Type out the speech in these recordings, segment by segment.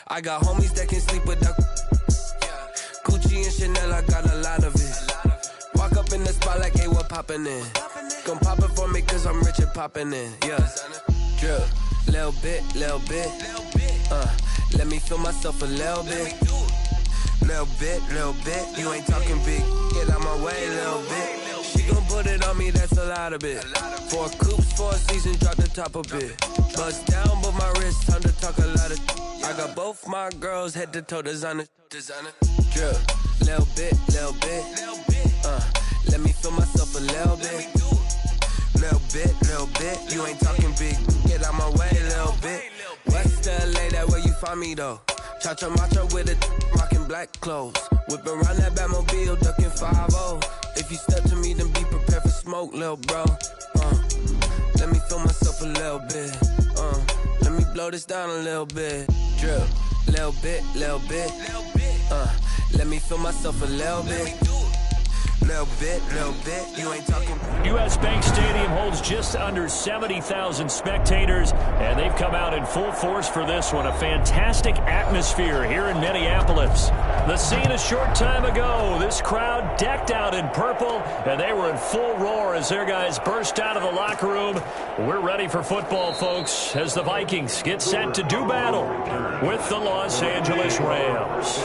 I got homies that can sleep without Gucci and Chanel, I got a lot of it. Walk up in the spot like, hey, what poppin' in? Gon' pop it for me cause I'm rich and poppin' in. Yeah, drip, little bit. Let me feel myself a little bit. Little bit. You ain't talking big, get out my way, little bit. She gon' put it on me, that's a lot of it. 4 coupes, 4 seasons, drop the top a bit. Bust down, but my wrist, time to talk a lot of. I got both my girls head to toe designer. Drip, little bit. Let me feel myself a little bit. Little bit. You ain't talking big, get out my way, little bit. West LA, that where you find me though. Cha-cha matcha with it, rockin' black clothes. Whip around that Batmobile, ducking 5-0. If you step to me, then be prepared for smoke, little bro. Let me feel myself a little bit. Let me blow this down a little bit. Drip, little bit. Let me feel myself a little bit. Little bit. You ain't talking. U.S. Bank Stadium holds just under 70,000 spectators, and they've come out in full force for this one. A fantastic atmosphere here in Minneapolis. The scene a short time ago, this crowd decked out in purple, and they were in full roar as their guys burst out of the locker room. We're ready for football, folks, as the Vikings get set to do battle with the Los Angeles Rams.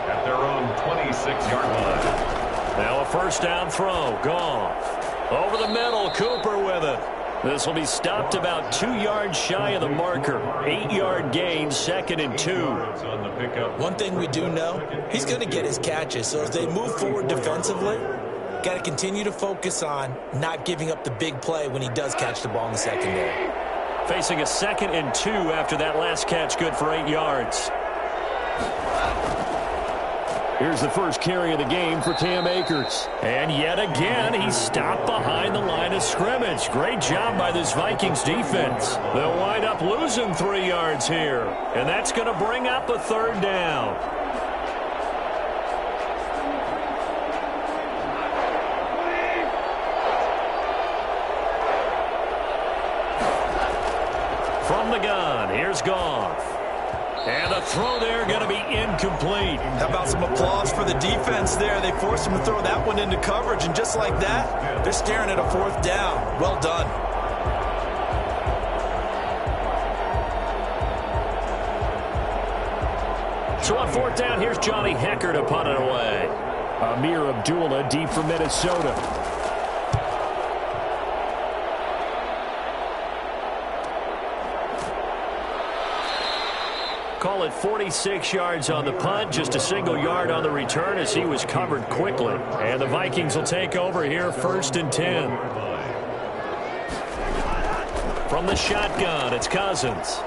At their own 26-yard line. Now a first down throw. Goff. Over the middle. Cooper with it. This will be stopped about 2 yards shy of the marker. 8-yard gain, 2nd and 2. One thing we do know, he's going to get his catches. So as they move forward defensively, got to continue to focus on not giving up the big play when he does catch the ball in the secondary. Facing a 2nd and 2 after that last catch, good for 8 yards. Here's the first carry of the game for Cam Akers. And yet again, he's stopped behind the line of scrimmage. Great job by this Vikings defense. They'll wind up losing 3 yards here. And that's going to bring up a 3rd down. From the gun, here's Goff. And the throw there going to be incomplete. How about some applause for the defense there? They forced him to throw that one into coverage, and just like that, they're staring at a 4th down. Well done. So on 4th down, here's Johnny Hekker to punt it away. Amir Abdullah deep for Minnesota. Call it 46 yards on the punt, just a single yard on the return as he was covered quickly. And the Vikings will take over here, 1st and 10. From the shotgun, it's Cousins.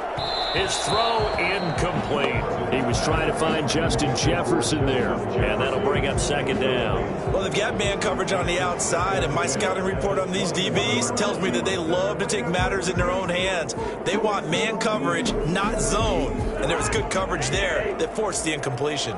His throw incomplete. He was trying to find Justin Jefferson there, and that'll bring up 2nd down. Well, they've got man coverage on the outside, and my scouting report on these DBs tells me that they love to take matters in their own hands. They want man coverage, not zone, and there was good coverage there that forced the incompletion.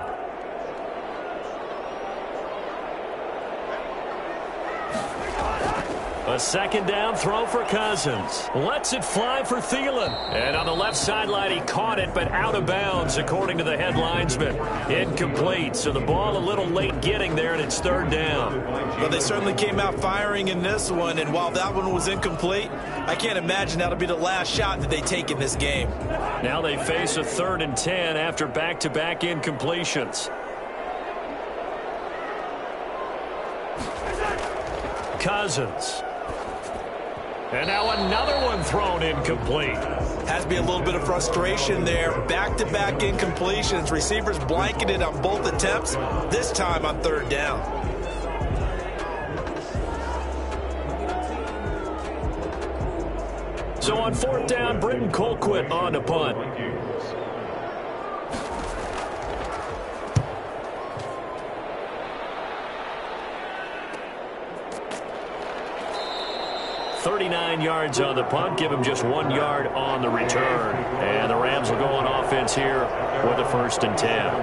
A 2nd down throw for Cousins. Lets it fly for Thielen. And on the left sideline, he caught it, but out of bounds, according to the head linesman. Incomplete. So the ball a little late getting there, and it's 3rd down. Well, they certainly came out firing in this one, and while that one was incomplete, I can't imagine that'll be the last shot that they take in this game. Now they face a 3rd and 10 after back-to-back incompletions. Cousins. And now another one thrown incomplete. Has to be a little bit of frustration there. Back-to-back incompletions. Receivers blanketed on both attempts, this time on 3rd down. So on 4th down, Britton Colquitt on to punt. .39 yards on the punt, give him just 1 yard on the return. And the Rams will go on offense here with a 1st and 10.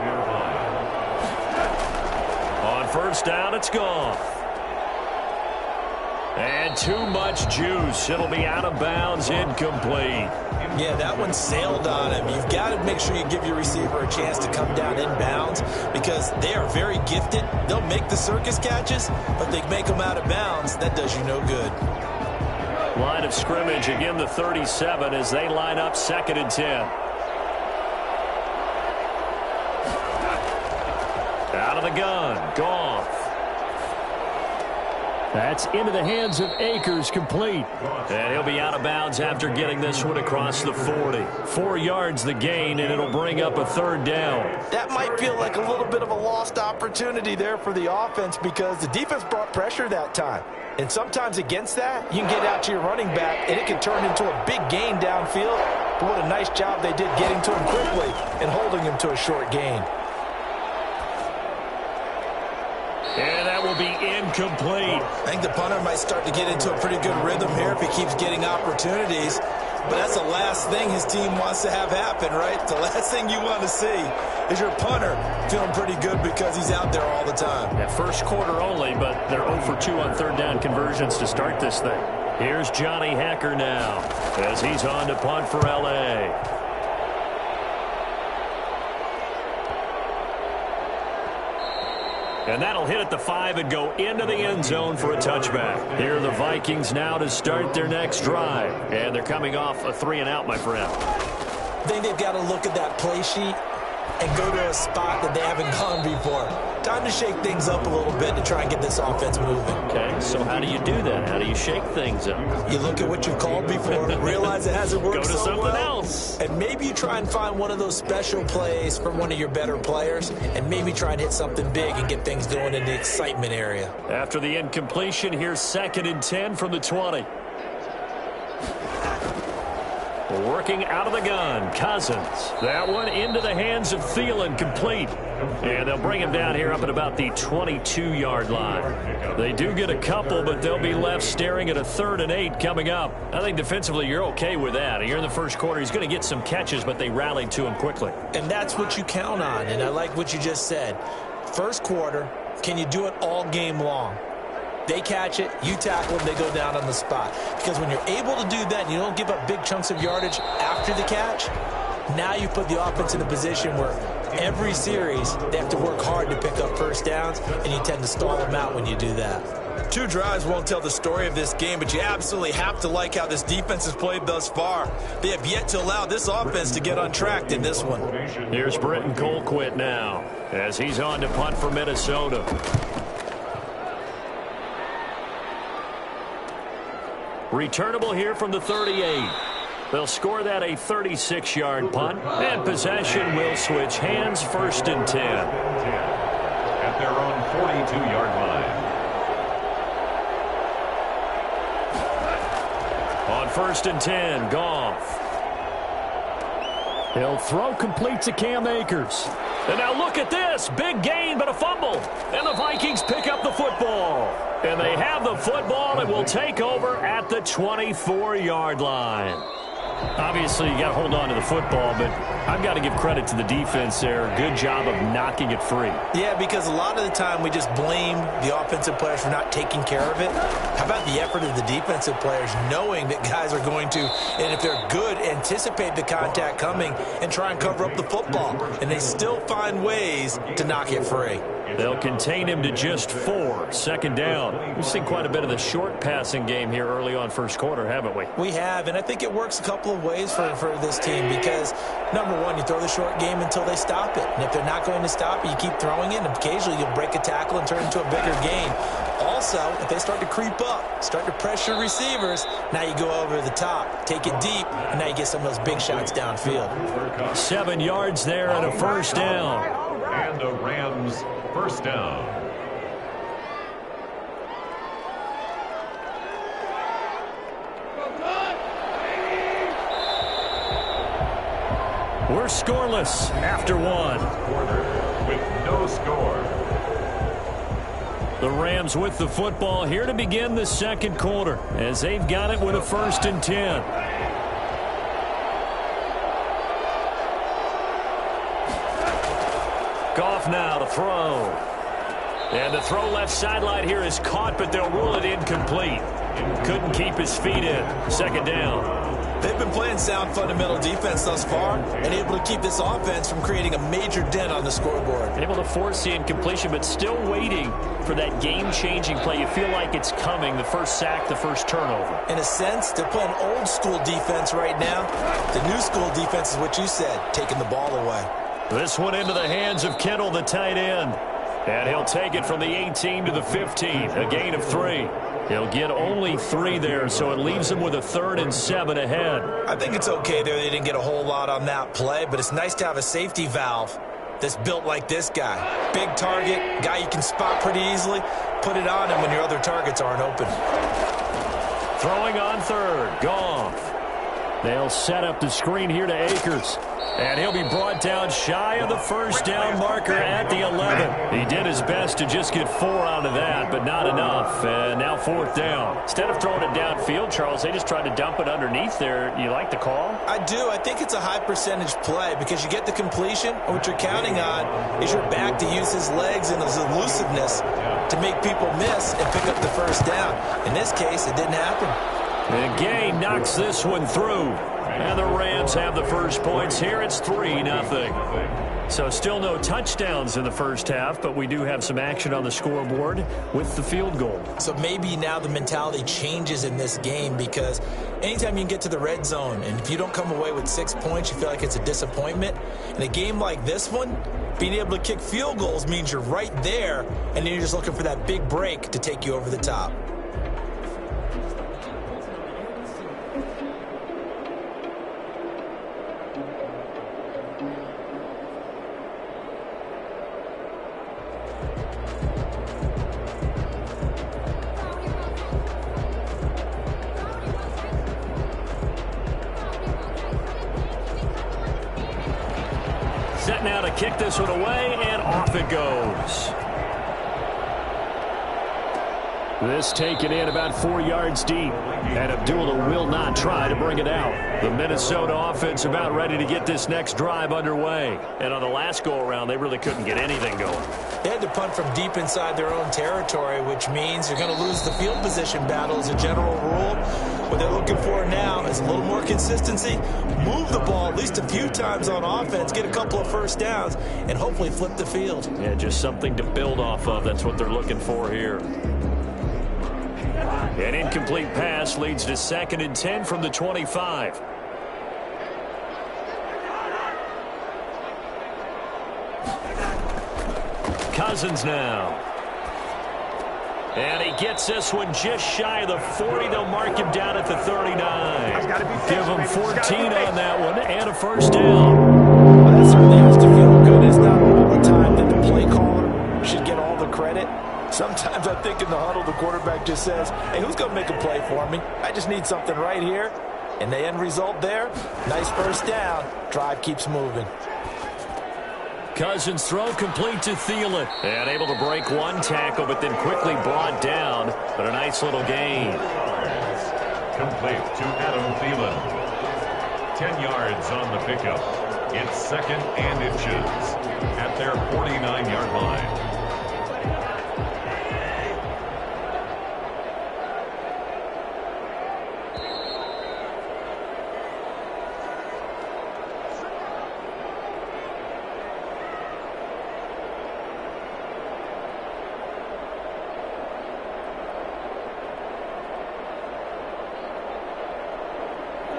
On 1st down, it's Goff. And too much juice. It'll be out of bounds, incomplete. Yeah, that one sailed on him. You've got to make sure you give your receiver a chance to come down inbounds because they are very gifted. They'll make the circus catches, but they make them out of bounds. That does you no good. Line of scrimmage, again the 37 as they line up 2nd and 10. Out of the gun, Goff. That's into the hands of Akers, complete. And he'll be out of bounds after getting this one across the 40. 4 yards the gain, and it'll bring up a 3rd down. That might feel like a little bit of a lost opportunity there for the offense because the defense brought pressure that time. And sometimes against that, you can get out to your running back, and it can turn into a big gain downfield. But what a nice job they did getting to him quickly and holding him to a short gain. And that will be incomplete. I think the punter might start to get into a pretty good rhythm here if he keeps getting opportunities. But that's the last thing his team wants to have happen, right? The last thing you want to see is your punter feeling pretty good because he's out there all the time. Yeah, first quarter only, but they're 0 for 2 on 3rd down conversions to start this thing. Here's Johnny Hacker now as he's on to punt for L.A. And that'll hit at the 5 and go into the end zone for a touchback. Here are the Vikings now to start their next drive. And they're coming off a 3-and-out, my friend. I think they've got to look at that play sheet and go to a spot that they haven't gone before. Time to shake things up a little bit to try and get this offense moving. Okay, so how do you do that? How do you shake things up? You look at what you've called before, realize it hasn't worked so well. Go to something else. And maybe you try and find one of those special plays from one of your better players, and maybe try and hit something big and get things going in the excitement area. After the incompletion, here's 2nd and 10 from the 20. Working out of the gun, Cousins. That one into the hands of Thielen, complete. And they'll bring him down here up at about the 22-yard line. They do get a couple, but they'll be left staring at a 3rd and 8 coming up. I think defensively you're okay with that. Here in the first quarter, he's going to get some catches, but they rallied to him quickly. And that's what you count on, and I like what you just said. First quarter, can you do it all game long? They catch it, you tackle them, they go down on the spot. Because when you're able to do that and you don't give up big chunks of yardage after the catch, now you put the offense in a position where every series they have to work hard to pick up first downs, and you tend to stall them out when you do that. 2 drives won't tell the story of this game, but you absolutely have to like how this defense has played thus far. They have yet to allow this offense to get untracked in this one. Here's Britton Colquitt now as he's on to punt for Minnesota. Returnable here from the 38. They'll score that a 36-yard punt, and possession will switch hands, 1st and 10. At their own 42-yard line. On 1st and 10, Goff. He'll throw complete to Cam Akers. And now look at this. Big gain, but a fumble. And the Vikings pick up the football. And they have the football and will take over at the 24-yard line. Obviously, you got to hold on to the football, but I've got to give credit to the defense there. Good job of knocking it free. Yeah, because a lot of the time we just blame the offensive players for not taking care of it. How about the effort of the defensive players knowing that guys are going to, and if they're good, anticipate the contact coming and try and cover up the football. And they still find ways to knock it free. They'll contain him to just 4. 2nd down. We've seen quite a bit of the short passing game here early on first quarter, haven't we? We have, and I think it works a couple of ways for this team because, number one, you throw the short game until they stop it. And if they're not going to stop it, you keep throwing it, and occasionally you'll break a tackle and turn it into a bigger gain. Also, if they start to creep up, start to pressure receivers, now you go over the top, take it deep, and now you get some of those big shots downfield. 7 yards there and a 1st down. And the Rams 1st down. We're scoreless after 1. Quarter with no score. The Rams with the football here to begin the 2nd quarter as they've got it with a 1st and 10. Goff now to throw. And the throw left sideline here is caught, but they'll rule it incomplete. Couldn't keep his feet in. Second down. They've been playing sound fundamental defense thus far and able to keep this offense from creating a major dent on the scoreboard. Able to force the incompletion, but still waiting for that game-changing play. You feel like it's coming, the first sack, the first turnover. In a sense, they're playing old-school defense right now. The new-school defense is what you said, taking the ball away. This one into the hands of Kittle, the tight end. And he'll take it from the 18 to the 15, a gain of 3. He'll get only 3 there, so it leaves him with a 3rd and 7 ahead. I think it's okay there. They didn't get a whole lot on that play, but it's nice to have a safety valve that's built like this guy. Big target, guy you can spot pretty easily. Put it on him when your other targets aren't open. Throwing on 3rd, Goff. They'll set up the screen here to Akers. And he'll be brought down shy of the first down marker at the 11. He did his best to just get 4 out of that, but not enough. And now 4th down. Instead of throwing it downfield, Charles, they just tried to dump it underneath there. You like the call? I do. I think it's a high percentage play because you get the completion, and what you're counting on is your back to use his legs and his elusiveness to make people miss and pick up the first down. In this case, it didn't happen. And Gay knocks this one through. And the Rams have the first points here. It's 3-0. So still no touchdowns in the first half, but we do have some action on the scoreboard with the field goal. So maybe now the mentality changes in this game because anytime you can get to the red zone, and if you don't come away with 6 points, you feel like it's a disappointment. In a game like this one, being able to kick field goals means you're right there, and then you're just looking for that big break to take you over the top. Set now to kick this one away, and off it goes. This taken in about 4 yards deep, and Abdullah will not try to bring it out. The Minnesota offense about ready to get this next drive underway. And on the last go-around, they really couldn't get anything going. They had to punt from deep inside their own territory, which means you're going to lose the field position battle as a general rule. What they're looking for now is a little more consistency, move the ball at least a few times on offense, get a couple of first downs, and hopefully flip the field. Yeah, just something to build off of. That's what they're looking for here. An incomplete pass leads to 2nd and 10 from the 25. Cousins now. And he gets this one just shy of the 40. They'll mark him down at the 39. Give him 14 on that one and a first down. Well, that certainly has to feel good. It's not all the time that the play caller should get all the credit. Sometimes I think in the huddle, the quarterback just says, hey, who's going to make a play for me? I just need something right here. And the end result there, nice first down. Drive keeps moving. Cousins throw complete to Thielen. And able to break one tackle, but then quickly brought down. But a nice little gain. Complete to Adam Thielen. 10 yards on the pickup. It's 2nd and inches at their 49-yard line.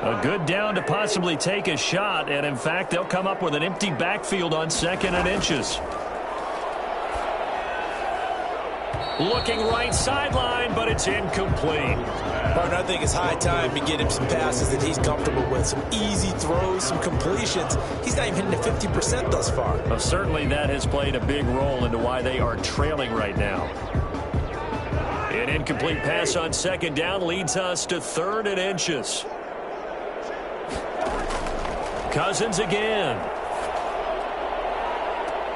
A good down to possibly take a shot, and in fact, they'll come up with an empty backfield on 2nd and inches. Looking right sideline, but it's incomplete. Partner, I think it's high time to get him some passes that he's comfortable with. Some easy throws, some completions. He's not even hitting the 50% thus far. Well, certainly that has played a big role into why they are trailing right now. An incomplete pass on 2nd down leads us to 3rd and inches. Cousins again.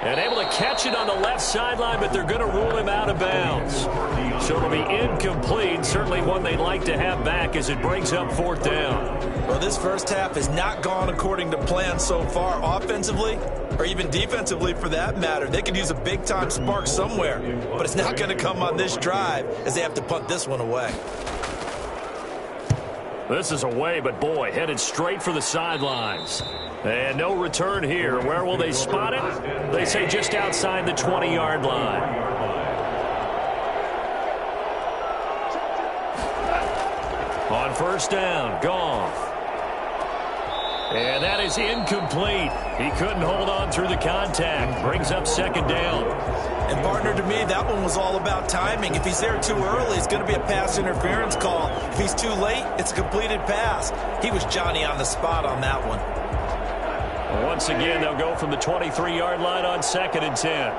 And able to catch it on the left sideline, but they're going to rule him out of bounds. So it'll be incomplete. Certainly one they'd like to have back as it brings up 4th down. Well, this first half has not gone according to plan so far offensively, or even defensively for that matter. They could use a big-time spark somewhere, but it's not going to come on this drive as they have to punt this one away. This is away, but boy, headed straight for the sidelines. And no return here. Where will they spot it? They say just outside the 20-yard line. On first down, Goff. And that is incomplete. He couldn't hold on through the contact. Brings up second down. And, partner, to me, that one was all about timing. If he's there too early, it's going to be a pass interference call. If he's too late, it's a completed pass. He was Johnny on the spot on that one. Once again, they'll go from the 23-yard line on 2nd and 10.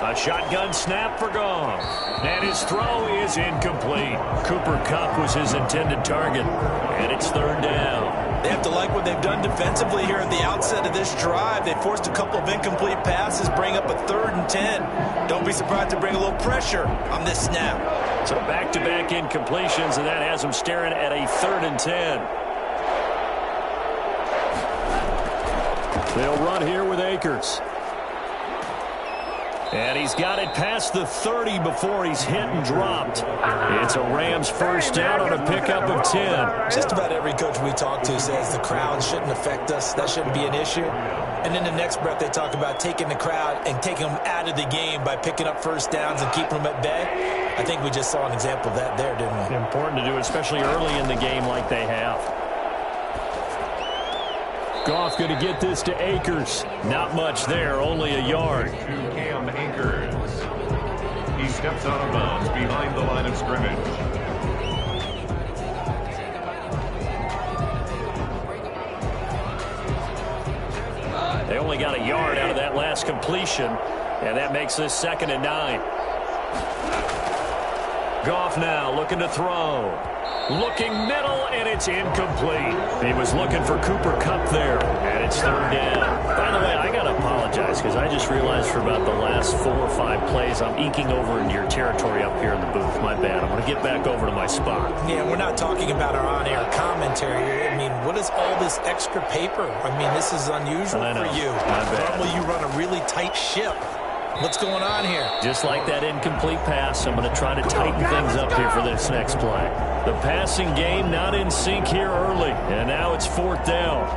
A shotgun snap for Goff. And his throw is incomplete. Cooper Kupp was his intended target. And it's 3rd down. They have to like what they've done defensively here at the outset of this drive. They forced a couple of incomplete passes, bring up a 3rd and 10. Don't be surprised to bring a little pressure on this snap. So back-to-back incompletions, and that has them staring at a 3rd and 10. They'll run here with Akers. And he's got it past the 30 before he's hit and dropped. It's a Rams first down on a pickup of 10. Just about every coach we talk to says the crowd shouldn't affect us. That shouldn't be an issue. And in the next breath, they talk about taking the crowd and taking them out of the game by picking up first downs and keeping them at bay. I think we just saw an example of that there, didn't we? Important to do, especially early in the game like they have. Goff going to get this to Akers. Not much there, only a yard. To Cam Akers. He steps out of bounds behind the line of scrimmage. They only got a yard out of that last completion, and that makes this 2nd and 9. Goff now looking to throw. Looking middle, and it's incomplete. He was looking for Cooper Kupp there, and it's 3rd down. By the way, I got to apologize because I just realized for about the last 4 or 5 plays, I'm eking over into your territory up here in the booth. My bad. I'm going to get back over to my spot. Yeah, we're not talking about our on-air commentary here. I mean, what is all this extra paper? I mean, this is unusual for you. My bad. Normally you run a really tight ship. What's going on here? Just like that incomplete pass, I'm going to try to tighten things up here for this next play. The passing game not in sync here early, and now it's 4th down.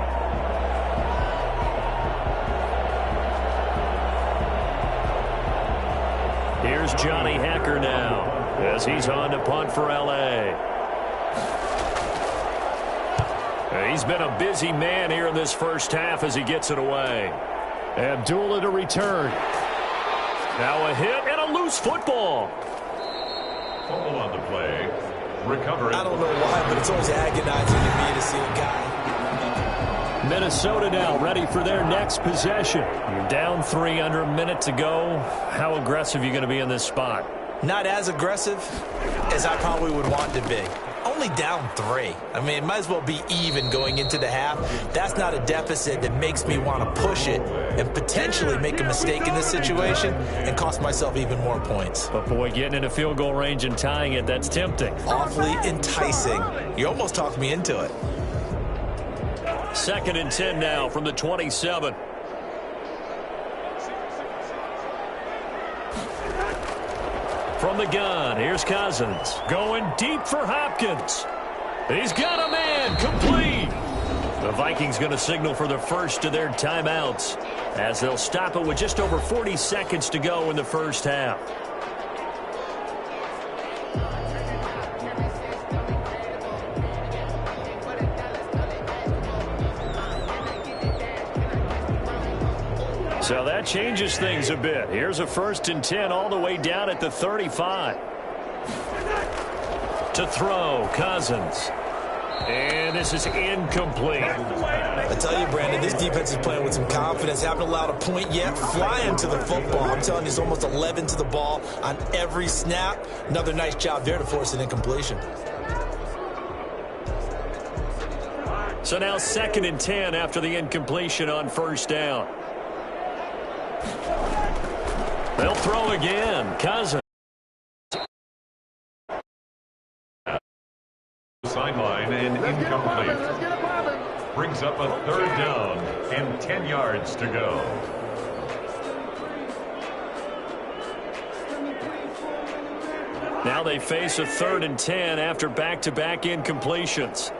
Here's Johnny Hacker now as he's on to punt for L.A. He's been a busy man here in this first half as he gets it away. Abdullah to return. Now a hit and a loose football. Fumble on the play. Recovery. I don't know why, but it's always agonizing to me to see a guy. Minnesota now ready for their next possession. You're down 3 under a minute to go. How aggressive are you going to be in this spot? Not as aggressive as I probably would want to be. Only down 3. I mean, it might as well be even going into the half. That's not a deficit that makes me want to push it and potentially make a mistake in this situation and cost myself even more points. But, boy, getting into field goal range and tying it, that's tempting. Awfully enticing. You almost talked me into it. 2nd and 10 now from the 27. From the gun, here's Cousins. Going deep for Hopkins. He's got a man, complete. The Vikings going to signal for the first of their timeouts as they'll stop it with just over 40 seconds to go in the first half. So that changes things a bit. Here's a 1st and 10 all the way down at the 35. To throw, Cousins. And this is incomplete. I tell you, Brandon, this defense is playing with some confidence. Haven't allowed a point yet. Flying to the football. I'm telling you, it's almost 11 to the ball on every snap. Another nice job there to force an incompletion. So now 2nd and 10 after the incompletion on first down. They'll throw again. Cousins. Sideline and incomplete. Brings up a 3rd down and 10 yards to go. Now they face a 3rd and 10 after back-to-back incompletions.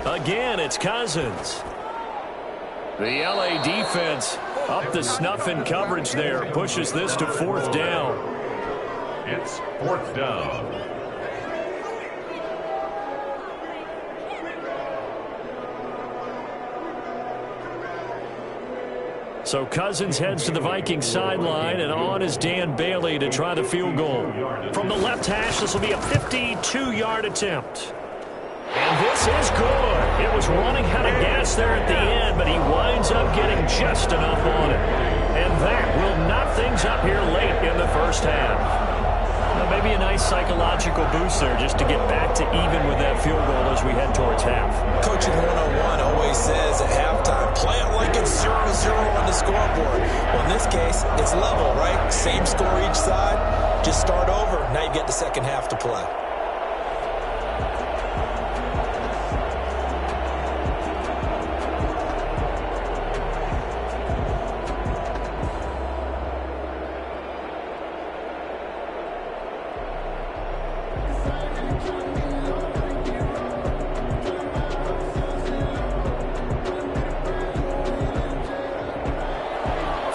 Again, it's Cousins. The LA defense up the snuff in coverage there. Pushes this to 4th down. It's 4th down. So Cousins heads to the Vikings sideline, and on is Dan Bailey to try the field goal. From the left hash, this will be a 52-yard attempt. And this is good. It was running out of gas there at the end, but he winds up getting just enough on it. And that will knock things up here late in the first half. Well, maybe a nice psychological boost there just to get back to even with that field goal as we head towards half. Coaching 101 always says at halftime, play it like it's 0-0 on the scoreboard. Well, in this case, it's level, right? Same score each side. Just start over. Now you get the second half to play.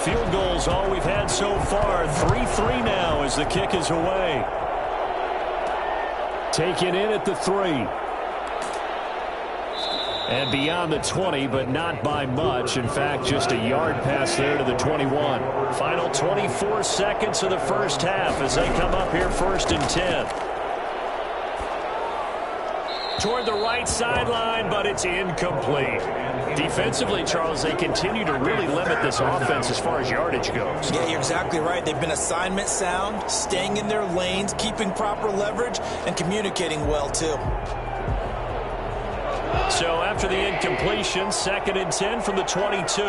Field goals all we've had so far. 3-3 now as the kick is away. Taken in at the 3. And beyond the 20, but not by much. In fact, just a yard pass there to the 21. Final 24 seconds of the first half as they come up here 1st and 10. Toward the right sideline, but it's incomplete. Defensively, Charles, they continue to really limit this offense as far as yardage goes. Yeah, you're exactly right. They've been assignment sound, staying in their lanes, keeping proper leverage, and communicating well, too. So after the incompletion, 2nd and 10 from the 22.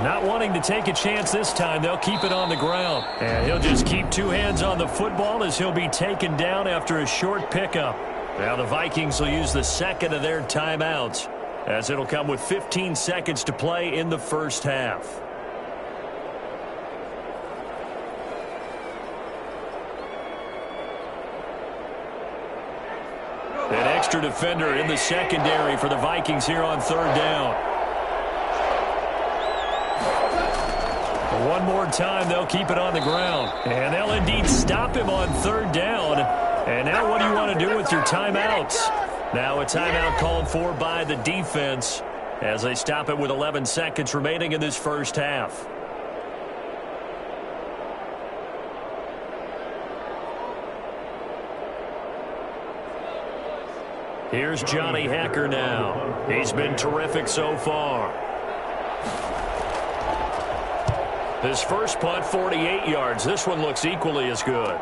Not wanting to take a chance this time, they'll keep it on the ground. And he'll just keep 2 hands on the football as he'll be taken down after a short pickup. Now the Vikings will use the 2nd of their timeouts as it'll come with 15 seconds to play in the first half. An extra defender in the secondary for the Vikings here on 3rd down. One more time, they'll keep it on the ground. And they'll indeed stop him on 3rd down. And now what do you want to do with your timeouts? Now a timeout called for by the defense as they stop it with 11 seconds remaining in this first half. Here's Johnny Hekker now. He's been terrific so far. His first punt, 48 yards. This one looks equally as good.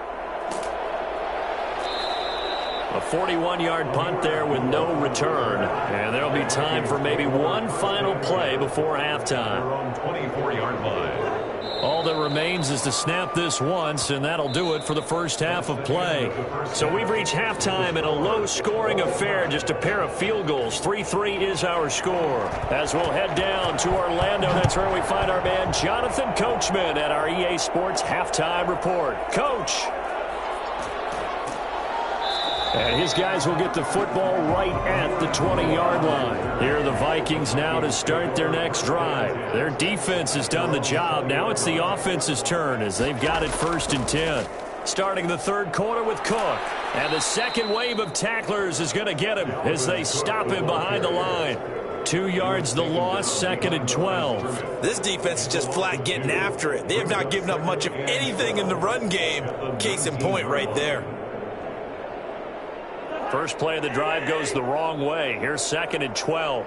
A 41-yard punt there with no return. And there'll be time for maybe one final play before halftime. 24-yard line. All that remains is to snap this once, and that'll do it for the first half of play. So we've reached halftime in a low-scoring affair, just a pair of field goals. 3-3 is our score. As we'll head down to Orlando, that's where we find our man Jonathan Coachman at our EA Sports Halftime Report. Coach! And his guys will get the football right at the 20-yard line. Here are the Vikings now to start their next drive. Their defense has done the job. Now it's the offense's turn as they've got it 1st and 10. Starting the 3rd quarter with Cook. And the second wave of tacklers is going to get him as they stop him behind the line. 2 yards the loss, 2nd and 12. This defense is just flat getting after it. They have not given up much of anything in the run game. Case in point right there. First play of the drive goes the wrong way. Here's 2nd and 12.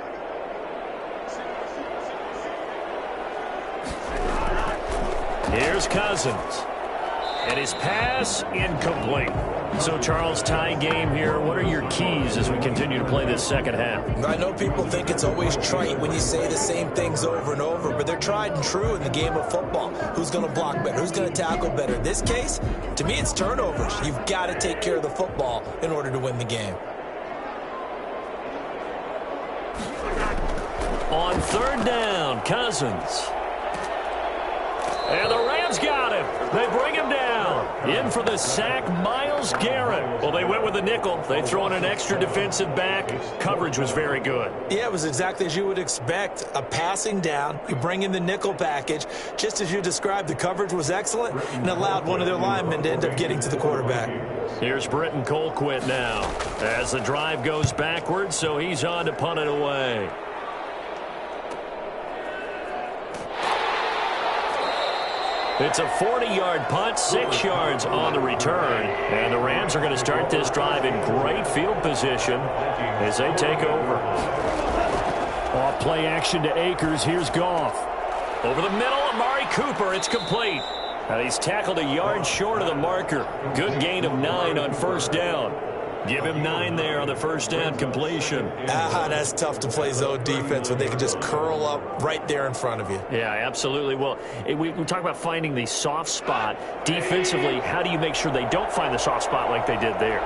Here's Cousins. And his pass incomplete. So, Charles, tie game here. What are your keys as we continue to play this second half? I know people think it's always trite when you say the same things over and over, but they're tried and true in the game of football. Who's going to block better? Who's going to tackle better? In this case, to me, it's turnovers. You've got to take care of the football in order to win the game. On 3rd down, Cousins. And the Rams got him. They bring him down. In for the sack, Myles Garrett. Well, they went with a nickel. They throw in an extra defensive back. Coverage was very good. Yeah, it was exactly as you would expect. A passing down. You bring in the nickel package. Just as you described, the coverage was excellent and allowed one of their linemen to end up getting to the quarterback. Here's Britton Colquitt now as the drive goes backwards, so he's on to punt it away. It's a 40-yard punt, 6 yards on the return. And the Rams are going to start this drive in great field position as they take over. Off play action to Akers. Here's Goff. Over the middle, Amari Cooper. It's complete. He's tackled a yard short of the marker. Good gain of 9 on first down. Give him 9 there on the first down completion. That's tough to play zone defense when they can just curl up right there in front of you. Yeah, absolutely. Well, we talk about finding the soft spot. Defensively, how do you make sure they don't find the soft spot like they did there?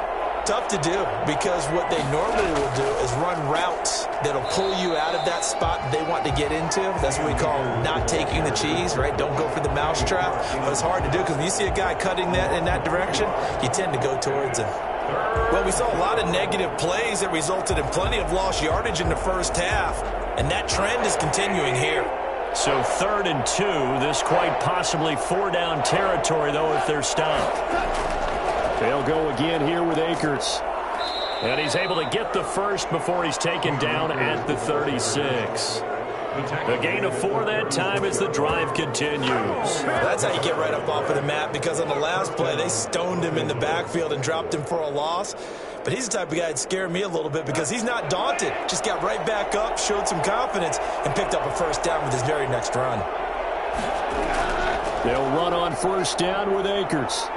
Tough to do, because what they normally will do is run routes that'll pull you out of that spot that they want to get into. That's what we call not taking the cheese, right? Don't go for the mousetrap. But it's hard to do because when you see a guy cutting that in that direction, you tend to go towards him. Well, we saw a lot of negative plays that resulted in plenty of lost yardage in the first half, and that trend is continuing here. So 3rd and 2, this quite possibly 4-down territory, though, if they're stopped. They'll go again here with Akers. And he's able to get the first before he's taken down at the 36. A gain of 4 that time as the drive continues. That's how you get right up off of the mat, because on the last play, they stoned him in the backfield and dropped him for a loss. But he's the type of guy that scared me a little bit because he's not daunted. Just got right back up, showed some confidence, and picked up a first down with his very next run. They'll run on first down with Akers.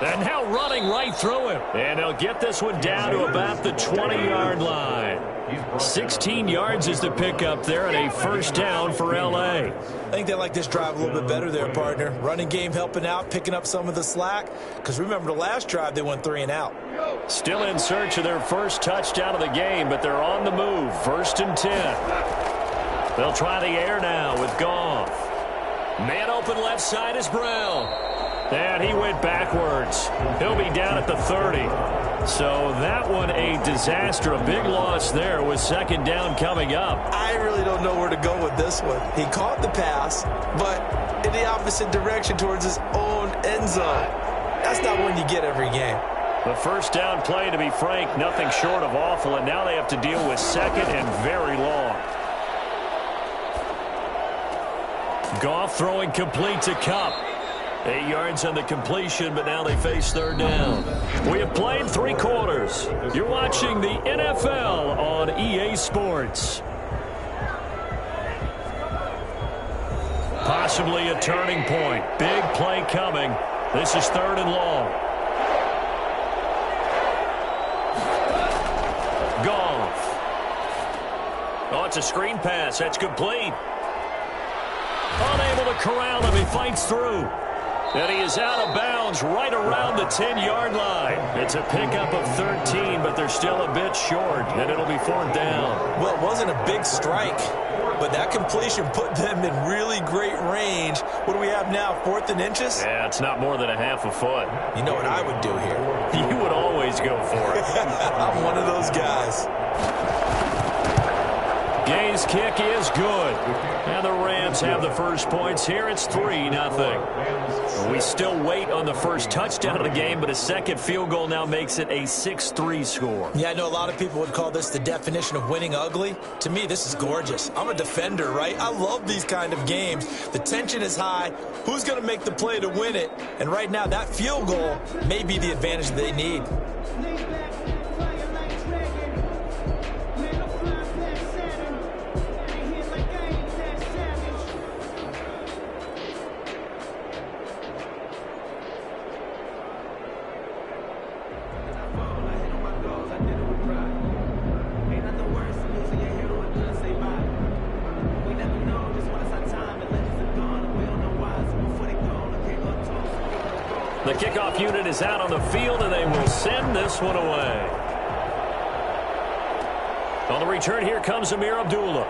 And now running right through him. And they'll get this one down to about the 20-yard line. 16 yards is the pickup there, and a first down for L.A. I think they like this drive a little bit better there, partner. Running game helping out, picking up some of the slack. Because remember, the last drive, they went 3 and out. Still in search of their first touchdown of the game, but they're on the move. 1st and 10. They'll try the air now with Goff. Man open left side is Brown. And he went backwards. He'll be down at the 30. So that one a disaster. A big loss there with 2nd down coming up. I really don't know where to go with this one. He caught the pass, but in the opposite direction towards his own end zone. That's not one you get every game. The first down play, to be frank, nothing short of awful. And now they have to deal with 2nd and very long. Goff throwing complete to Kupp. 8 yards on the completion, but now they face 3rd down. We have played 3 quarters. You're watching the NFL on EA Sports. Possibly a turning point. Big play coming. This is 3rd and long. Goff. Oh, it's a screen pass. That's complete. Unable to corral him. He fights through. And he is out of bounds right around the 10-yard line. It's a pickup of 13, but they're still a bit short, and it'll be 4th down. Well, it wasn't a big strike, but that completion put them in really great range. What do we have now, 4th and inches? Yeah, it's not more than a half a foot. You know what I would do here? You would always go for it. I'm one of those guys. Gay's kick is good. And the Rams have the first points here. It's 3-0. We still wait on the first touchdown of the game, but a second field goal now makes it a 6-3 score. Yeah, I know a lot of people would call this the definition of winning ugly. To me, this is gorgeous. I'm a defender, right? I love these kind of games. The tension is high. Who's going to make the play to win it? And right now, that field goal may be the advantage they need. The kickoff unit is out on the field, and they will send this one away. On the return, here comes Amir Abdullah.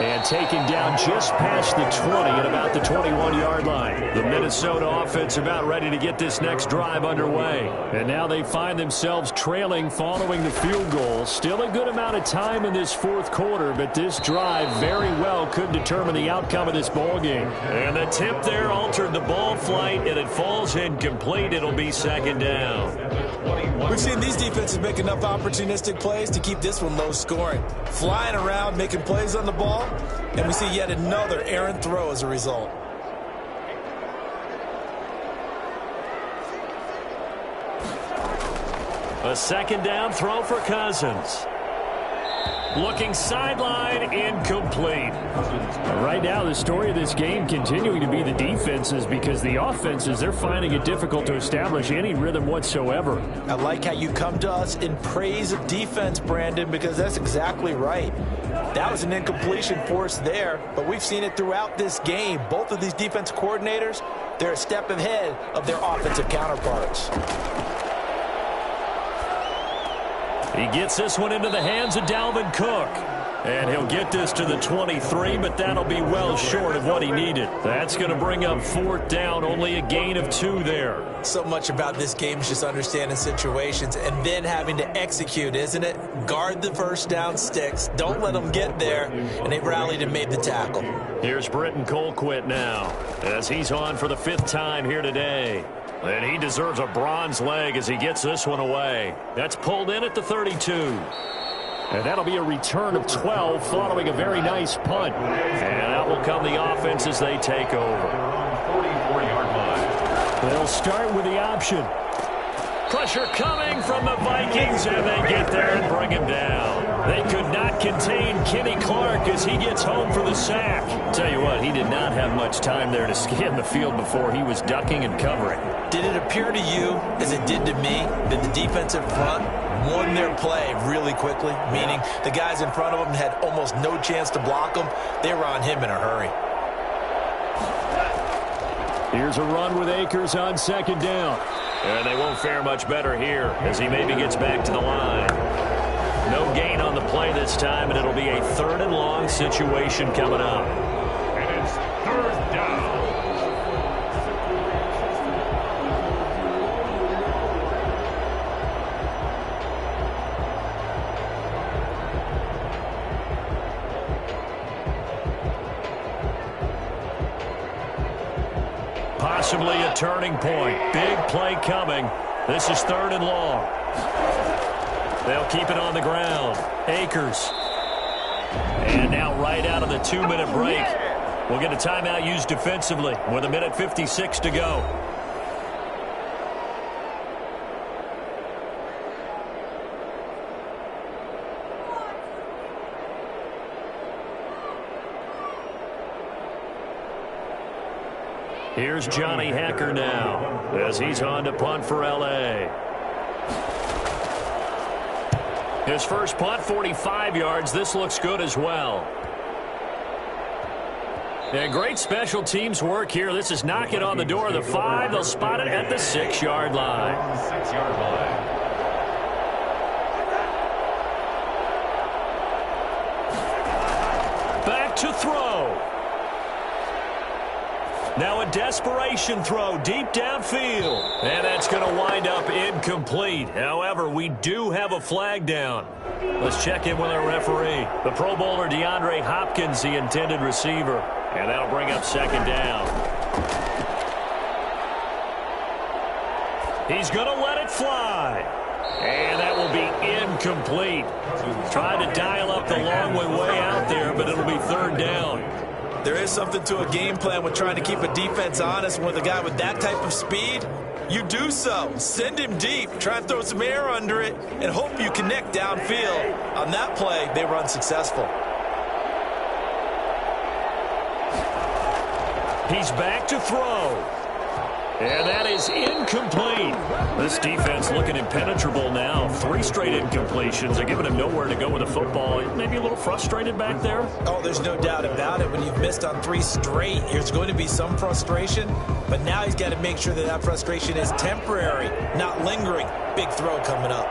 And taken down just past the 20 at about the 21-yard line. The Minnesota offense about ready to get this next drive underway. And now they find themselves trailing following the field goal. Still a good amount of time in this fourth quarter, but this drive very well could determine the outcome of this ball game. And the tip there altered the ball flight, and it falls incomplete. It'll be second down. We've seen these defenses make enough opportunistic plays to keep this one low scoring. Flying around, making plays on the ball, and we see yet another errant throw as a result. A second down throw for Cousins. Looking sideline, incomplete. Right now, the story of this game continuing to be the defenses, because the offenses, they're finding it difficult to establish any rhythm whatsoever. I like how you come to us in praise of defense, Brandon, because that's exactly right. That was an incompletion forced there, but we've seen it throughout this game. Both of these defense coordinators, they're a step ahead of their offensive counterparts. He gets this one into the hands of Dalvin Cook. And he'll get this to the 23, but that'll be well short of what he needed. That's going to bring up fourth down, only a gain of 2 there. So much about this game is just understanding situations and then having to execute, isn't it? Guard the first down sticks. Don't let them get there. And they rallied and made the tackle. Here's Britton Colquitt now, as he's on for the 5th time here today. And he deserves a bronze leg as he gets this one away. That's pulled in at the 32. And that'll be a return of 12 following a very nice punt. And out will come the offense as they take over. 44-yard line. They'll start with the option. Pressure coming from the Vikings, and they get there and bring him down. They could not contain Kenny Clark as he gets home for the sack. Tell you what, he did not have much time there to scan the field before he was ducking and covering. Did it appear to you, as it did to me, that the defensive front won their play really quickly? Meaning the guys in front of them had almost no chance to block them. They were on him in a hurry. Here's a run with Akers on second down. And they won't fare much better here as he maybe gets back to the line. No gain on the play this time, and it'll be a 3rd and long situation coming up. And it's 3rd down. Possibly a turning point. Big play coming. This is 3rd and long. They'll keep it on the ground. Akers. And now right out of the 2-minute break, we'll get a timeout used defensively with 1:56 to go. Here's Johnny Hekker now as he's on to punt for L.A. His first punt, 45 yards. This looks good as well. And great special teams work here. This is knocking on the door of the 5. They'll spot it at the 6-yard line. 6-yard line. Back to throw. Now a desperation throw deep downfield. And that's going to wind up incomplete. However, we do have a flag down. Let's check in with our referee. The Pro Bowler DeAndre Hopkins, the intended receiver. And that'll bring up second down. He's going to let it fly. And that will be incomplete. Tried to dial up the long way out there, but it'll be 3rd down. There is something to a game plan with trying to keep a defense honest. With a guy with that type of speed, you do so. Send him deep. Try and throw some air under it and hope you connect downfield. On that play, they were unsuccessful. He's back to throw. And that is incomplete. This defense looking impenetrable now. 3 straight incompletions. They're giving him nowhere to go with the football. Maybe a little frustrated back there. Oh, there's no doubt about it. When you've missed on 3 straight, there's going to be some frustration. But now he's got to make sure that that frustration is temporary, not lingering. Big throw coming up.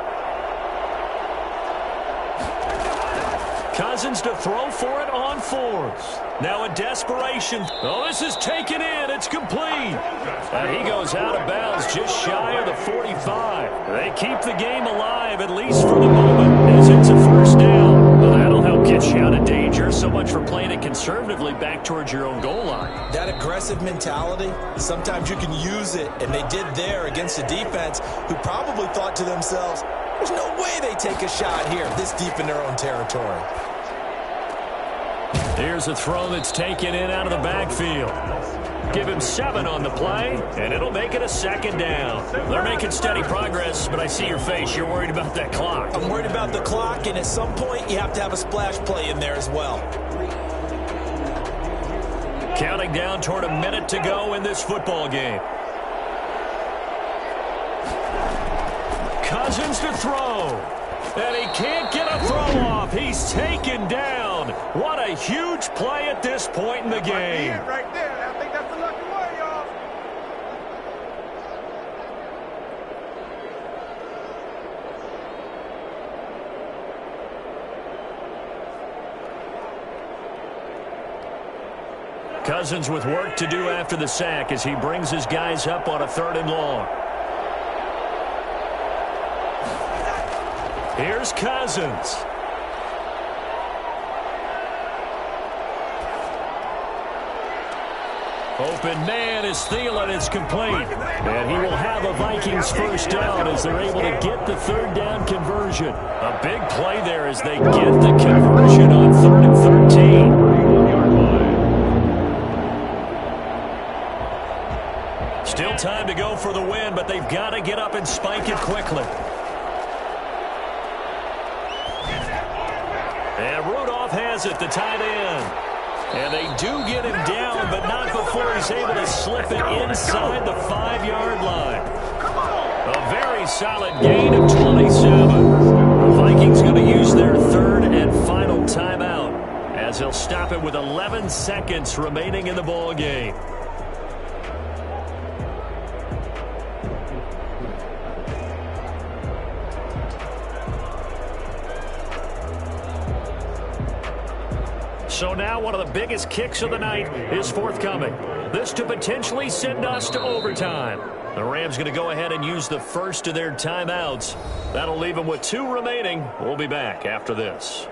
Cousins to throw for it on fourth. Now in desperation. Oh, this is taken in. It's complete. And he goes out of bounds just shy of the 45. They keep the game alive, at least for the moment, as it's a first down. Well, that'll help get you out of danger. So much for playing it conservatively back towards your own goal line. That aggressive mentality, sometimes you can use it, and they did there against a defense who probably thought to themselves, there's no way they take a shot here this deep in their own territory. Here's a throw that's taken in out of the backfield. Give him 7 on the play, and it'll make it a second down. They're making steady progress, but I see your face. You're worried about that clock. I'm worried about the clock, and at some point you have to have a splash play in there as well. Counting down toward a minute to go in this football game. Cousins to throw. And he can't get a throw off. He's taken down. What a huge play at this point in the game. Right there. I think that's the lucky one, y'all. Cousins with work to do after the sack as he brings his guys up on a 3rd and long. Here's Cousins. Open man is Thielen. It's complete. And he will have a Vikings first down as they're able to get the 3rd down conversion. A big play there as they get the conversion on 3rd and 13. Still time to go for the win, but they've got to get up and spike it quickly. And Rudolph has it, the tight end. And they do get him down, but not before he's able to slip it inside the 5-yard line. A very solid gain of 27. The Vikings going to use their 3rd and final timeout as they'll stop it with 11 seconds remaining in the ball game. So now one of the biggest kicks of the night is forthcoming. This to potentially send us to overtime. The Rams going to go ahead and use the first of their timeouts. That'll leave them with 2 remaining. We'll be back after this.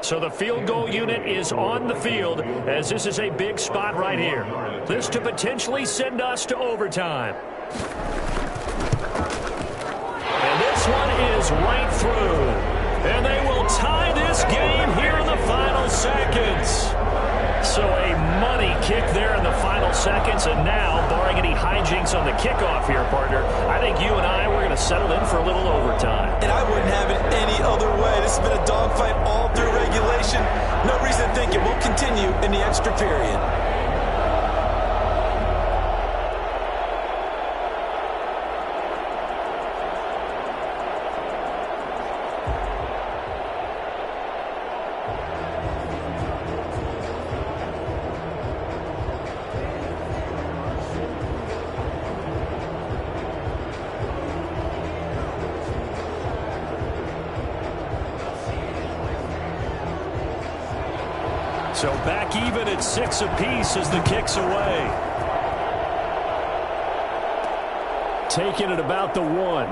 So the field goal unit is on the field as this is a big spot right here. This to potentially send us to overtime. And this one is right through. And they will tie this game here in the final seconds. So a money kick there in the final seconds. And now, barring any hijinks on the kickoff here, partner, I think you and I, we're going to settle in for a little overtime. And I wouldn't have it any other way. This has been a dogfight all through regulation. No reason to think it won't continue in the extra period. So back even at 6 apiece as the kick's away. Taking it about the 1.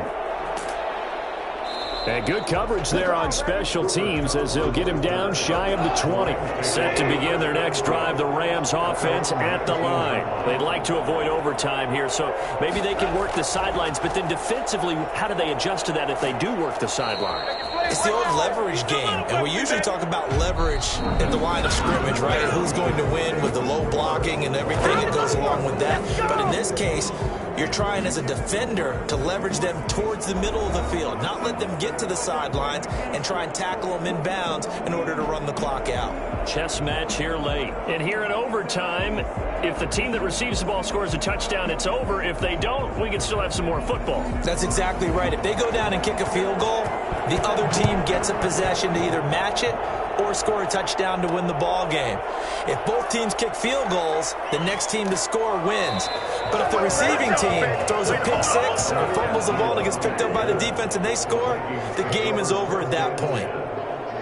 And good coverage there on special teams as they'll get him down shy of the 20. Set to begin their next drive, the Rams offense at the line. They'd like to avoid overtime here, so maybe they can work the sidelines, but then defensively, how do they adjust to that if they do work the sideline? It's the old leverage game, and we usually talk about leverage at the line of scrimmage, right? Who's going to win with the low blocking and everything that goes along with that. But in this case, You're trying as a defender to leverage them towards the middle of the field, not let them get to the sidelines and try and tackle them inbounds in order to run the clock out. Chess match here late. And here in overtime, if the team that receives the ball scores a touchdown, it's over. If they don't, we can still have some more football. That's exactly right. If they go down and kick a field goal, the other team gets a possession to either match it or score a touchdown to win the ball game. If both teams kick field goals, the next team to score wins. But if the receiving team throws a pick six or fumbles the ball and gets picked up by the defense and they score, the game is over at that point.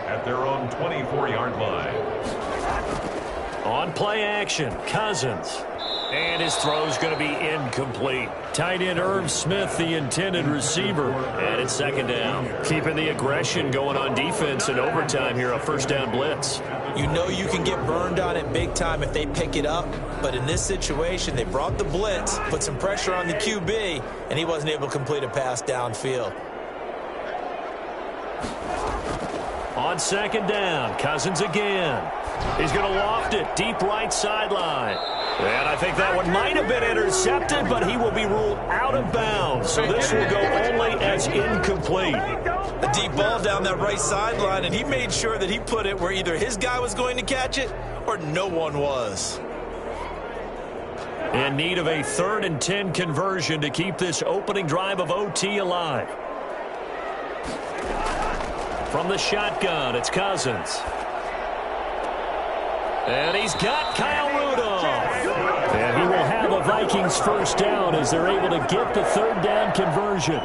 At their own 24-yard line. On play action, Cousins. And his throw's going to be incomplete. Tight end Irv Smith, the intended receiver. And it's second down. Keeping the aggression going on defense in overtime here, a first down blitz. You know you can get burned on it big time if they pick it up. But in this situation, they brought the blitz, put some pressure on the QB, and he wasn't able to complete a pass downfield. On second down, Cousins again. He's going to loft it deep right sideline. And I think that one might have been intercepted, but he will be ruled out of bounds. So this will go only as incomplete. A deep ball down that right sideline, and he made sure that he put it where either his guy was going to catch it or no one was. In need of a 3rd and 10 conversion to keep this opening drive of OT alive. From the shotgun, it's Cousins. And he's got Kyle Rudolph. And he will have a Vikings first down as they're able to get the 3rd down conversion.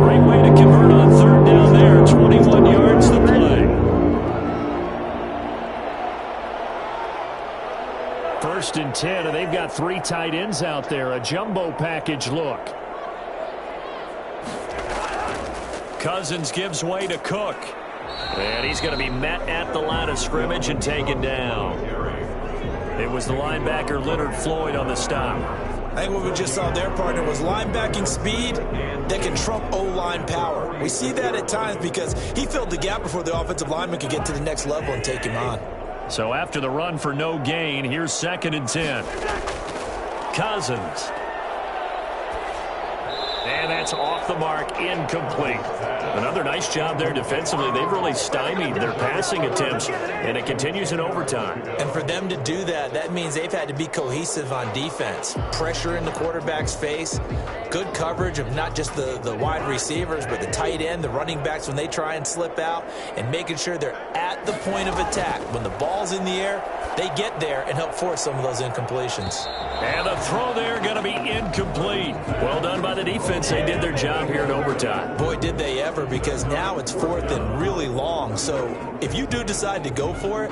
Great way to convert on 3rd down there. 21 yards the play. 1st and 10, and they've got 3 tight ends out there. A jumbo package look. Cousins gives way to Cook. And he's going to be met at the line of scrimmage and taken down. It was the linebacker Leonard Floyd on the stop. I think what we just saw there, partner, was linebacking speed that can trump O-line power. We see that at times because he filled the gap before the offensive lineman could get to the next level and take him on. So after the run for no gain, here's 2nd and 10. Cousins. And that's off the mark, incomplete. Another nice job there defensively. They've really stymied their passing attempts, and it continues in overtime. And for them to do that, that means they've had to be cohesive on defense. Pressure in the quarterback's face, good coverage of not just the wide receivers, but the tight end, the running backs when they try and slip out, and making sure they're at the point of attack. When the ball's in the air, they get there and help force some of those incompletions. And the throw there going to be incomplete. Well done by the defense. They did their job here in overtime. Boy, did they ever, because now it's 4th and really long. So if you do decide to go for it,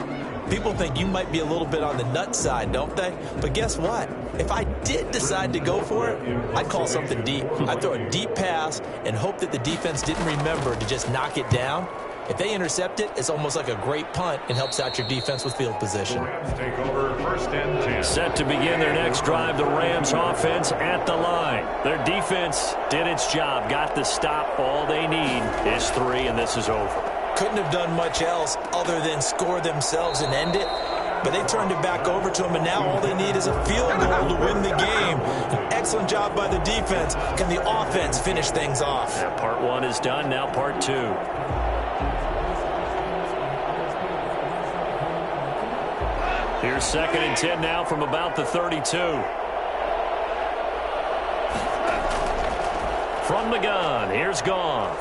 people think you might be a little bit on the nut side, don't they? But guess what? If I did decide to go for it, I'd call something deep. I'd throw a deep pass and hope that the defense didn't remember to just knock it down. If they intercept it, it's almost like a great punt and helps out your defense with field position. Take over 1st and 10. Set to begin their next drive, the Rams offense at the line. Their defense did its job, got the stop. All they need is 3, and this is over. Couldn't have done much else other than score themselves and end it. But they turned it back over to them, and now all they need is a field goal to win the game. An excellent job by the defense. Can the offense finish things off? Yeah, part 1 is done, now part 2. Here's 2nd and 10 now from about the 32. From the gun, here's Goff.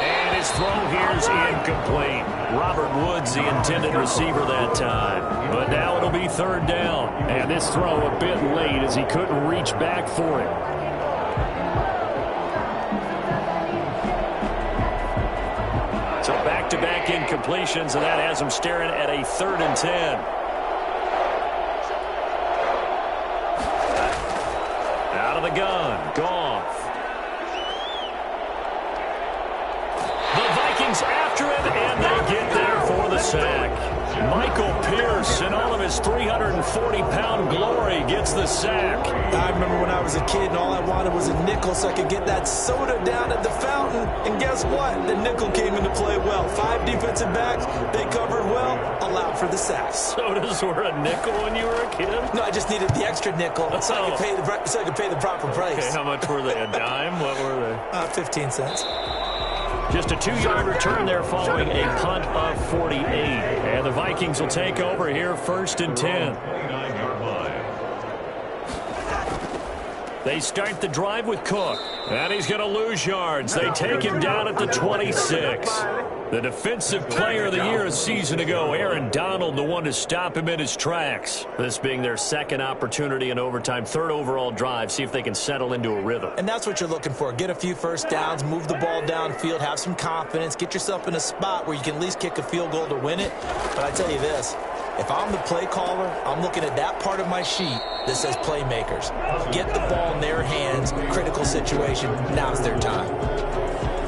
And his throw here's incomplete. Robert Woods, the intended receiver that time. But now it'll be 3rd down. And this throw a bit late as he couldn't reach back for it. So back-to-back incompletions, and that has him staring at a 3rd and 10. Out of the gun, Goff. The Vikings after him, and they get there for the sack. Michael Pierce, in all of his 340-pound glory, gets the sack. I remember when I was a kid and all I wanted was a nickel so I could get that soda down at the fountain. And guess what? The nickel came into play well. 5 defensive backs, they covered well, allowed for for the sacks. Sodas were a nickel when you were a kid? No, I just needed the extra nickel so I could pay the proper price. Okay, how much were they? A dime? What were they? 15 cents. Just a 2-yard return there following a punt of 48. And the Vikings will take over here, 1st and 10. 49-yard line. They start the drive with Cook. And he's going to lose yards. They take him down at the 26. The defensive player of the year a season ago, Aaron Donald, the one to stop him in his tracks. This being their second opportunity in overtime, 3rd overall drive, see if they can settle into a rhythm. And that's what you're looking for. Get a few first downs, move the ball downfield, have some confidence, get yourself in a spot where you can at least kick a field goal to win it. But I tell you this, if I'm the play caller, I'm looking at that part of my sheet that says playmakers. Get the ball in their hands, critical situation, now's their time.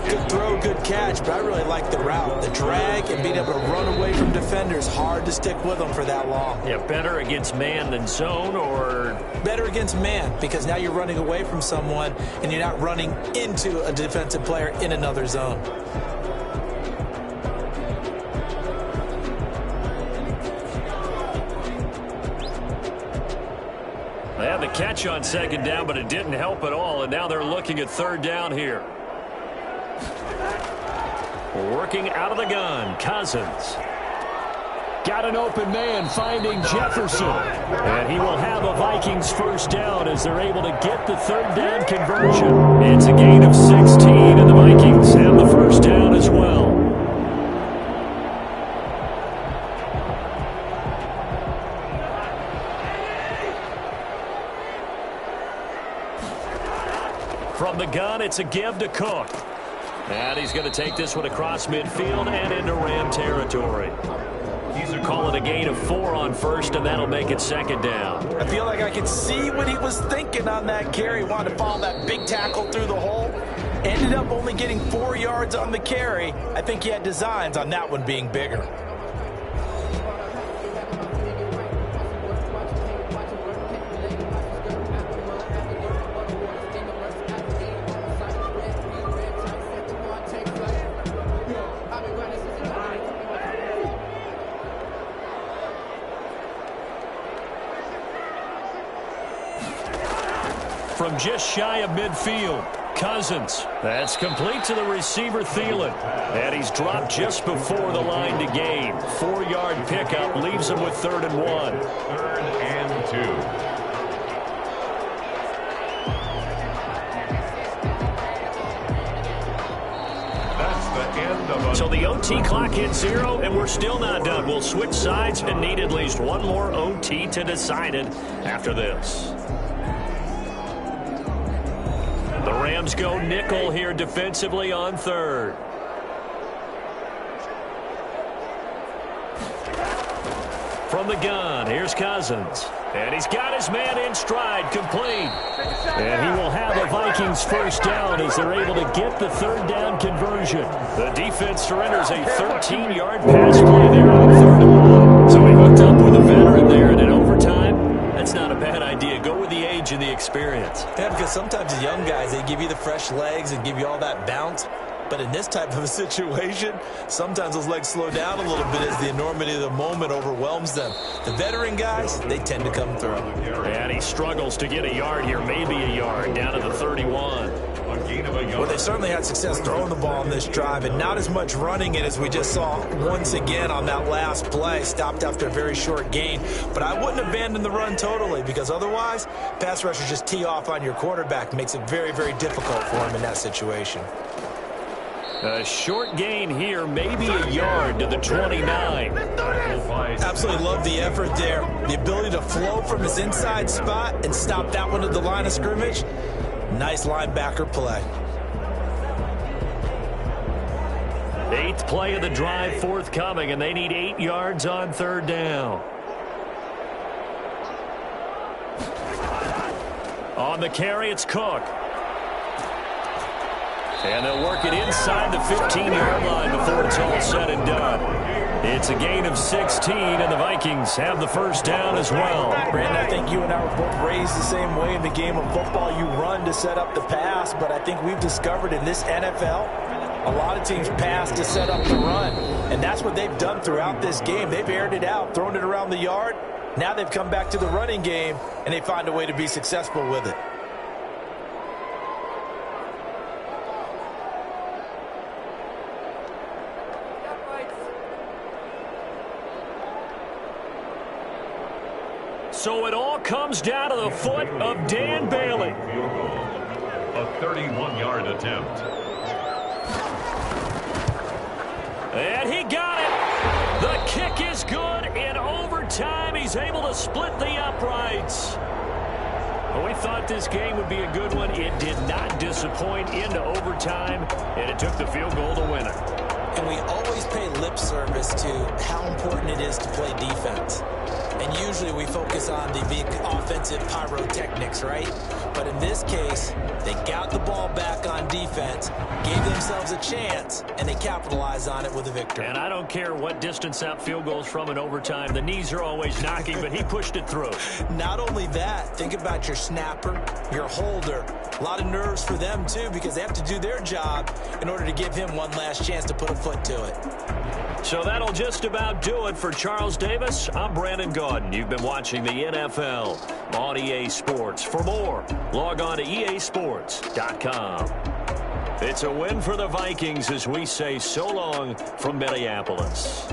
Good throw, good catch, but I really like the route. The drag and being able to run away from defenders, hard to stick with them for that long. Yeah, better against man than zone, or? Better against man, because now you're running away from someone and you're not running into a defensive player in another zone. They had the catch on 2nd down, but it didn't help at all, and now they're looking at 3rd down here. Working out of the gun, Cousins. Got an open man finding Jefferson. And he will have a Vikings 1st down as they're able to get the 3rd down conversion. It's a gain of 16, and the Vikings have the 1st down as well. From the gun, it's a give to Cook. And he's going to take this one across midfield and into Ram territory. Call it a gain of 4 on 1st, and that'll make it 2nd down. I feel like I could see what he was thinking on that carry. Wanted to follow that big tackle through the hole. Ended up only getting 4 yards on the carry. I think he had designs on that one being bigger. From just shy of midfield, Cousins. That's complete to the receiver, Thielen. And he's dropped just before the line to gain. 4-yard pickup leaves him with 3rd and 1. 3rd and 2. That's the end of a... So the OT clock hits 0, and we're still not done. We'll switch sides and need at least one more OT to decide it after this. The Rams go nickel here defensively on 3rd. From the gun, here's Cousins. And he's got his man in stride, complete. And he will have a Vikings 1st down as they're able to get the 3rd down conversion. The defense surrenders a 13-yard pass play there on 3rd and 1. So he hooked up with a veteran there, and in overtime, that's not a bad idea. Go with the age and the experience. Yeah, because sometimes the young guys, they give you the fresh legs and give you all that bounce. But in this type of a situation, sometimes those legs slow down a little bit as the enormity of the moment overwhelms them. The veteran guys, they tend to come through. And he struggles to get a yard here, maybe a yard, down to the 31. Well, they certainly had success throwing the ball on this drive, and not as much running it as we just saw once again on that last play. Stopped after a very short gain. But I wouldn't abandon the run totally, because otherwise, pass rushers just tee off on your quarterback. Makes it very, very difficult for him in that situation. A short gain here, maybe a yard to the 29. Absolutely love the effort there. The ability to flow from his inside spot and stop that one at the line of scrimmage. Nice linebacker play. 8th play of the drive forthcoming, and they need 8 yards on 3rd down. On the carry, it's Cook. And they'll work it inside the 15-yard line before it's all said and done. It's a gain of 16, and the Vikings have the 1st down as well. Brandon, I think you and I were both raised the same way in the game of football. You run to set up the pass, but I think we've discovered in this NFL, A lot of teams pass to set up the run, and that's what they've done throughout this game. They've aired it out, thrown it around the yard. Now they've come back to the running game, and they find a way to be successful with it. So it all comes down to the foot of Dan Bailey. Field goal. A 31-yard attempt. And he got it. The kick is good. In overtime, he's able to split the uprights. Well, we thought this game would be a good one. It did not disappoint into overtime, and it took the field goal to win it. And we always pay lip service to how important it is to play defense. And usually we focus on the big offensive pyrotechnics, right? But in this case, they got the ball back on defense, gave themselves a chance, and they capitalized on it with a victory. And I don't care what distance that field goes from in overtime. The knees are always knocking, but he pushed it through. Not only that, think about your snapper, your holder. A lot of nerves for them, too, because they have to do their job in order to give him one last chance to put a foot to it. So that'll just about do it for Charles Davis. I'm Brandon Gaudin. You've been watching the NFL on EA Sports. For more, log on to easports.com. It's a win for the Vikings as we say so long from Minneapolis.